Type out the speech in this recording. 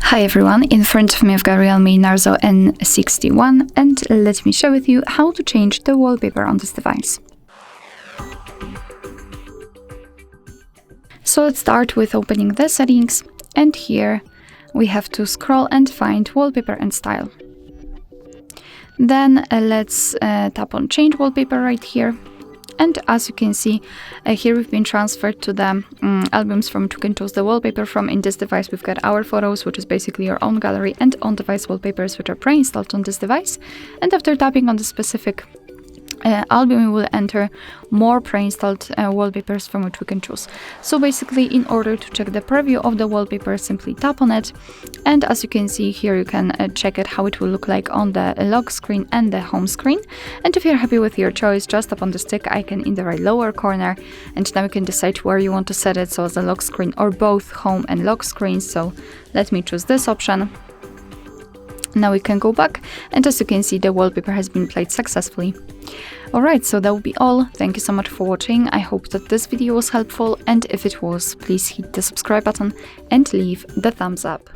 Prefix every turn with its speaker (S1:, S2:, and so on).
S1: Hi everyone, in front of me I've got REALME Narzo N61 and let me share with you how to change the wallpaper on this device. So let's start with opening the settings, and here we have to scroll and find wallpaper and style. Then let's tap on change wallpaper right here. And as you can see, here we've been transferred to the albums from which you can choose the wallpaper from. In this device, we've got our photos, which is basically your own gallery, and on-device wallpapers, which are pre-installed on this device. And after tapping on the specific album, we will enter more pre-installed wallpapers from which we can choose. So basically, in order to check the preview of the wallpaper, simply tap on it, and as you can see here, you can check it how it will look like on the lock screen and the home screen. And if you're happy with your choice, just tap on the stick icon in the right lower corner, and now you can decide where you want to set it, so as the lock screen or both home and lock screens. So let me choose this option. Now we can go back, and as you can see, the wallpaper has been played successfully. Alright, so that will be all. Thank you so much for watching. I hope that this video was helpful, and if it was, please hit the subscribe button and leave the thumbs up.